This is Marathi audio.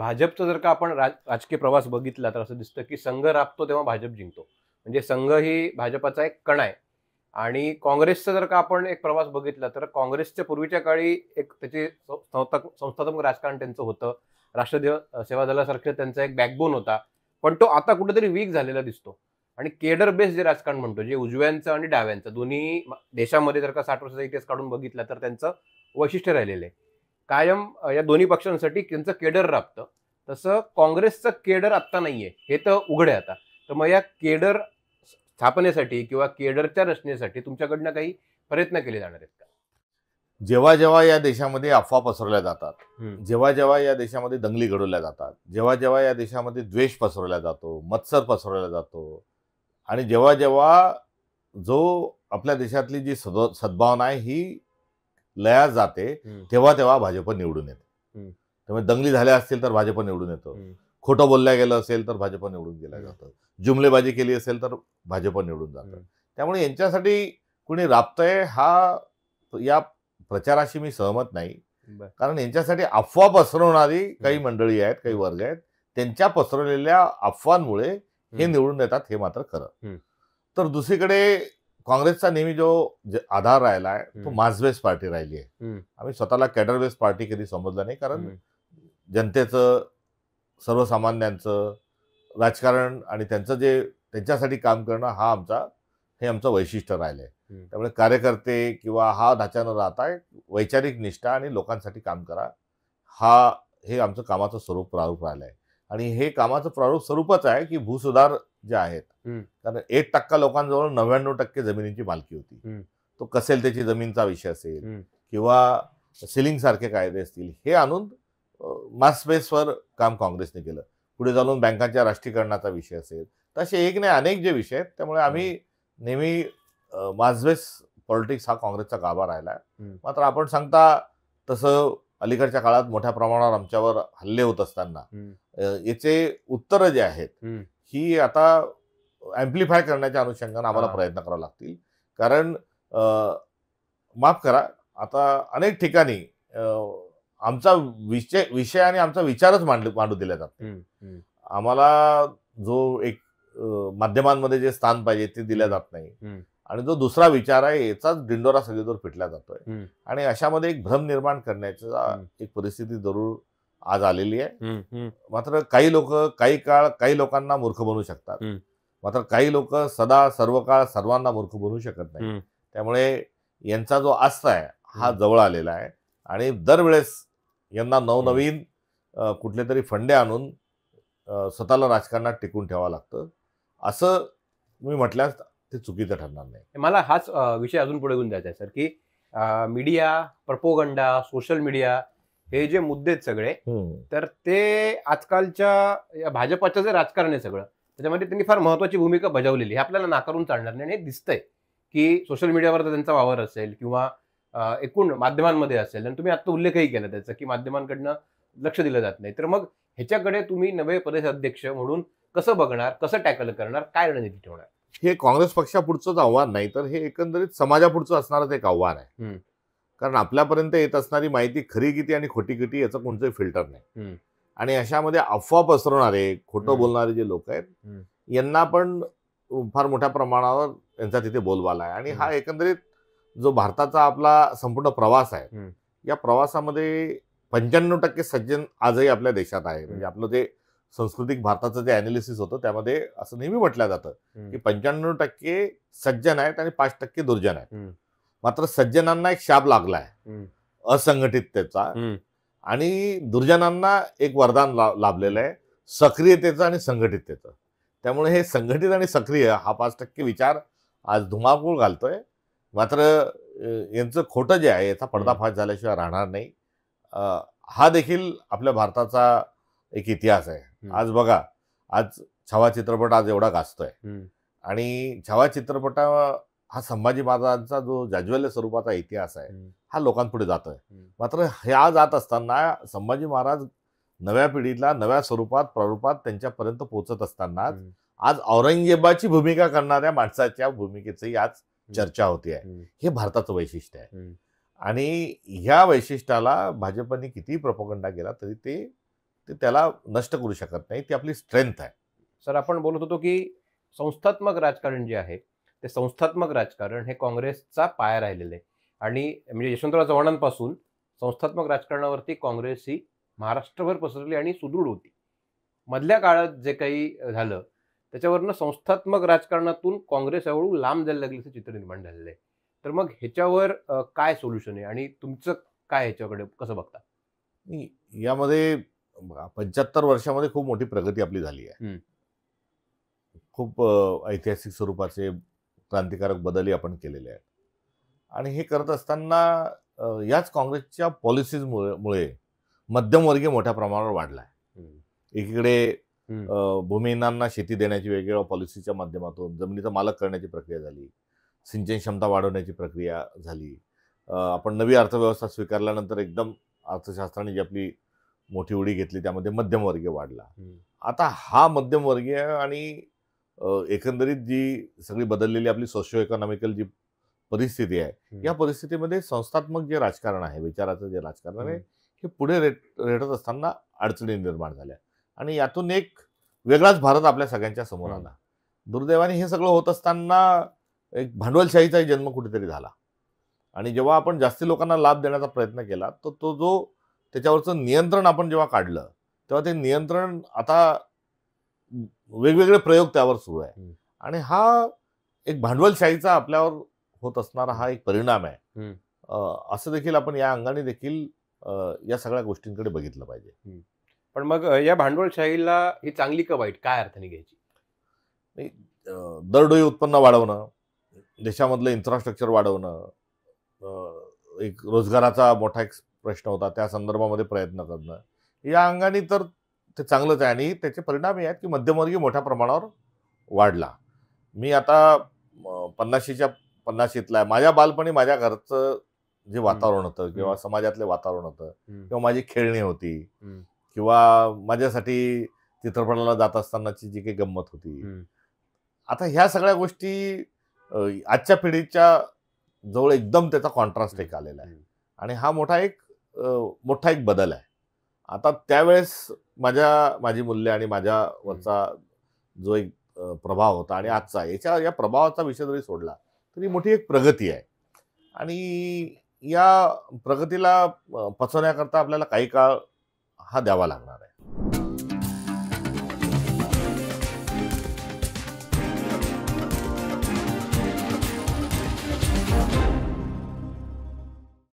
भाजपचं जर का आपण राजकीय प्रवास बघितला तर असं दिसतं की संघ राबतो तेव्हा भाजप जिंकतो. म्हणजे संघ ही भाजपाचा एक कणा आहे. आणि काँग्रेसचा जर का आपण एक प्रवास बघितला तर काँग्रेसच्या पूर्वीच्या काळी एक त्याचे संस्थात्मक राजकारण त्यांचं होतं. राष्ट्रीय सेवा दलासारखं त्यांचा एक बॅकबोन होता. पण तो आता कुठेतरी वीक झालेला दिसतो. आणि केडर बेस जे राजकारण म्हणतो, जे उजव्यांचं आणि डाव्यांचं दोन्ही देशामध्ये जर का 60 वर्षाचा इतिहास काढून बघितला तर त्यांचं वैशिष्ट्य राहिलेलं आहे. कायम या दोन्ही पक्षांसाठी त्यांचं केडर राबतं. तसं काँग्रेसचं केडर आत्ता नाहीये. हे तर उघड आहे आता. तर मग या केडर स्थापनेसाठी किंवा केडरच्या रचनेसाठी तुमच्याकडनं काही प्रयत्न केले जाणार आहेत का? जेव्हा जेव्हा या देशामध्ये अफवा पसरवल्या जातात, हं. जेव्हा जेव्हा या देशामध्ये दंगली घडवल्या जातात, जेव्हा जेव्हा या देशामध्ये द्वेष पसरवला जातो, मत्सर पसरवला जातो आणि जेव्हा जेव्हा जो आपल्या देशातली जी सद्भावना आहे ही लयास जाते, तेव्हा तेव्हा भाजप निवडून येते. त्यामुळे दंगली झाल्या असतील तर भाजप निवडून येतो. खोटं बोलल्या गेलं असेल तर भाजप निवडून गेलं जातं. जुमलेबाजी केली असेल तर भाजप निवडून जातं. त्यामुळे यांच्यासाठी कुणी राबतंय हा या प्रचाराशी मी सहमत नाही. कारण यांच्यासाठी अफवा पसरवणारी काही मंडळी आहेत, काही वर्ग आहेत, त्यांच्या पसरवलेल्या अफवांमुळे हे निवडून येतात, हे मात्र खरं. तर दुसरीकडे काँग्रेसचा नेहमी जो आधार राहिला आहे तो मास बेस पार्टी राहिली आहे. आम्ही स्वतःला कॅडर बेस पार्टी कधी समजलं नाही, कारण जनतेचं, सर्वसामान्यांचं राजकारण आणि त्यांचं जे त्यांच्यासाठी काम करणं हे आमचं वैशिष्ट्य राहिलंय. त्यामुळे कार्यकर्ते किंवा हा ढाचा न राहता वैचारिक निष्ठा आणि लोकांसाठी काम करा, हे आमचं कामाचं प्रारूप राहिलं आहे. आणि हे कामाचं प्रारूप स्वरूपच आहे की भूसुधार जे आहेत, कारण 1% लोकांजवळ 99% जमिनीची मालकी होती. तो कसेल त्याची जमीनचा विषय असेल किंवा सिलिंग सारखे कायदे असतील, हे आणून मास बेसवर काम काँग्रेसने केलं. पुढे जाऊन बँकांच्या राष्ट्रीयकरणाचा विषय असेल, तसे एक नाही अनेक जे विषय आहेत. त्यामुळे आम्ही नेहमी मास बेस पॉलिटिक्स हा काँग्रेसचा गाभा राहिला आहे. मात्र आपण सांगता तसं अलीकडच्या काळात मोठ्या प्रमाणावर आमच्यावर हल्ले होत असताना याचे उत्तरं जे आहेत ही आता ॲम्प्लिफाय करण्याच्या अनुषंगाने आम्हाला प्रयत्न करावे लागतील. कारण माफ करा, आता अनेक ठिकाणी आमचा विषय आणि आमचा विचारच मांडू दिला जातो. आम्हाला जो एक माध्यमांमध्ये जे स्थान पाहिजे ते दिलं जात नाही आणि जो दुसरा विचार आहे याचाच दिंडोरा सगळीकडे पिटला जातोय. आणि अशामध्ये एक भ्रम निर्माण करण्याची एक परिस्थिती जरूर आज आलेली आहे. मात्र काही लोक काही काळ काही लोकांना मूर्ख बनवू शकतात, मात्र काही लोक सदा सर्व काळ सर्वांना मूर्ख बनवू शकत नाही. त्यामुळे यांचा जो आस्था आहे हा जवळ आलेला आहे आणि दरवेळेस यांना नवनवीन कुठले तरी फंडे आणून स्वतःला राजकारणात टिकून ठेवावं लागतं. असं मी म्हटल्यास ते चुकीचं ठरणार नाही. मला हाच विषय अजून पुढे घेऊन जायचा आहे सर, की मीडिया, प्रोपोगंडा, सोशल मीडिया हे जे मुद्दे आहेत सगळे, तर ते आजकालच्या या भाजपाचं जे राजकारण आहे सगळं, त्याच्यामध्ये त्यांनी फार महत्वाची भूमिका बजावलेली. हे आपल्याला नाकारून चालणार नाही. आणि हे दिसतंय की सोशल मीडियावर त्यांचा वावर असेल किंवा एकूण माध्यमांमध्ये असेल. आणि तुम्ही आता उल्लेखही केला त्याचा, की माध्यमांकडनं लक्ष दिलं जात नाही. तर मग ह्याच्याकडे तुम्ही नवे प्रदेशाध्यक्ष म्हणून कसं बघणार, कसं टॅकल करणार, काय रणनीती ठेवणार? हे काँग्रेस पक्षापुढचंच आव्हान नाही, तर हे एकंदरीत समाजापुढचं असणारच एक आव्हान आहे. कारण आपल्यापर्यंत येत असणारी माहिती खरी किती आणि खोटी किती याचं कोणतंही फिल्टर नाही. आणि अशामध्ये अफवा पसरवणारे, खोटं बोलणारे जे लोक आहेत, यांना पण फार मोठ्या प्रमाणावर यांचा तिथे बोलबाला आहे. आणि हा एकंदरीत जो भारताचा आपला संपूर्ण प्रवास आहे, या प्रवासामध्ये 95% सज्जन आजही आपल्या देशात आहे. म्हणजे आपलं ते सांस्कृतिक भारताचं जे अॅनालिसिस होतं त्यामध्ये असं नेहमी म्हटलं जातं की 95% सज्जन आहेत आणि 5% दुर्जन आहेत. मात्र सज्जनांना एक शाप लागलाय असंघटिततेचा आणि दुर्जनांना एक वरदान लाभलेलं आहे सक्रियतेचं आणि संघटिततेचं. त्यामुळे हे संघटित आणि सक्रिय हा 5% विचार आज धुमाकूळ घालतोय. मात्र यांचं खोटं जे आहे याचा पर्दाफाश झाल्याशिवाय राहणार नाही. हा देखील आपल्या भारताचा एक इतिहास आहे. आज बघा, आज छावा चित्रपट आज एवढा गाजतोय आणि छावा चित्रपट हा संभाजी महाराजांचा जो जाज्वल्य स्वरूपाचा इतिहास आहे हा लोकांपुढे जातोय. मात्र ह्या जात असताना संभाजी महाराज नव्या पिढीला नव्या स्वरूपात प्रारूपात त्यांच्यापर्यंत पोहोचत असताना आज औरंगजेबाची भूमिका करणाऱ्या माणसाच्या भूमिकेची आज चर्चा होती आहे. हे भारताचं वैशिष्ट्य आहे. आणि ह्या वैशिष्ट्याला भाजपने कितीही प्रोपगंडा केला तरी ते ते त्याला नष्ट करू शकत नाही. ती आपली स्ट्रेंथ आहे. सर, आपण बोलत होतो की संस्थात्मक राजकारण जे आहे ते संस्थात्मक राजकारण हे काँग्रेसचा पाया राहिलेलं आहे आणि म्हणजे यशवंतराव चव्हाणांपासून संस्थात्मक राजकारणावरती काँग्रेस ही महाराष्ट्रभर पसरली आणि सुदृढ होती. मधल्या काळात जे काही झालं त्याच्यावरनं संस्थात्मक राजकारणातून काँग्रेस हळूहळू लांब जायला लागल्याचं चित्र निर्माण झालेलं आहे. तर मग ह्याच्यावर काय सोल्युशन आहे आणि तुमचं काय ह्याच्याकडे कसं बघता? यामध्ये 75 वर्षामध्ये खूप मोठी प्रगती आपली झाली आहे. खूप ऐतिहासिक स्वरूपाचे क्रांतिकारक बदलही आपण केलेले आहेत आणि हे करत असताना याच काँग्रेसच्या पॉलिसीजमुळे मध्यमवर्गीय मोठ्या प्रमाणावर वाढला आहे. एकीकडे भूमिहीनांना शेती देण्याची वेगवेगळ्या पॉलिसीच्या माध्यमातून जमिनीचा मालक करण्याची प्रक्रिया झाली, सिंचन क्षमता वाढवण्याची प्रक्रिया झाली. आपण नवी अर्थव्यवस्था स्वीकारल्यानंतर एकदम अर्थशास्त्राने जी आपली मोठी उडी घेतली त्यामध्ये मध्यमवर्गीय वाढला. आता हा मध्यमवर्गीय आणि एकंदरीत जी सगळी बदललेली आपली सोशिओ इकॉनॉमिकल जी परिस्थिती आहे या परिस्थितीमध्ये संस्थात्मक जे राजकारण आहे, विचाराचं जे राजकारण आहे हे पुढे रेटत असताना अडचणी निर्माण झाल्या आणि यातून एक वेगळाच भारत आपल्या सगळ्यांच्या समोर आला. दुर्दैवाने हे सगळं होत असताना एक भांडवलशाहीचाही जन्म कुठेतरी झाला आणि जेव्हा आपण जास्ती लोकांना लाभ देण्याचा प्रयत्न केला तर तो जो त्याच्यावरचं नियंत्रण आपण जेव्हा काढलं तेव्हा ते नियंत्रण आता वेगवेगळे प्रयोग त्यावर सुरू आहे आणि हा एक भांडवलशाहीचा आपल्यावर होत असणारा हा एक परिणाम आहे. असं देखील आपण या अंगाने देखील या सगळ्या गोष्टींकडे बघितलं पाहिजे. पण मग या भांडवलशाहीला ही चांगली का वाईट, काय अर्थाने घ्यायची? दरडोई उत्पन्न वाढवणं, देशामधलं इन्फ्रास्ट्रक्चर वाढवणं, एक रोजगाराचा मोठा एक प्रश्न होता त्या संदर्भामध्ये प्रयत्न करणं, या अंगाने तर ते चांगलंच आहे आणि त्याचे परिणाम हे आहेत की मध्यमवर्गीय मोठ्या प्रमाणावर वाढला. मी आता 50शीतला आहे. माझ्या बालपणी माझ्या घरचं जे वातावरण होतं किंवा समाजातले वातावरण होतं किंवा माझी खेळणी होती किंवा माझ्यासाठी चित्रपटाला जात असतानाची जी काही गंमत होती, आता ह्या सगळ्या गोष्टी आजच्या पिढीच्या जवळ एकदम त्याचा कॉन्ट्रास्ट एक आलेला आहे आणि हा मोठा एक बदल आहे. आता त्यावेळेस माझी मूल्य आणि माझ्यावरचा जो एक प्रभाव होता आणि आजचा या प्रभावाचा विषय जरी सोडला तरी मोठी एक प्रगती आहे आणि या प्रगतीला पचवण्याकरता आपल्याला काही काळ हा द्यावा लागणार आहे.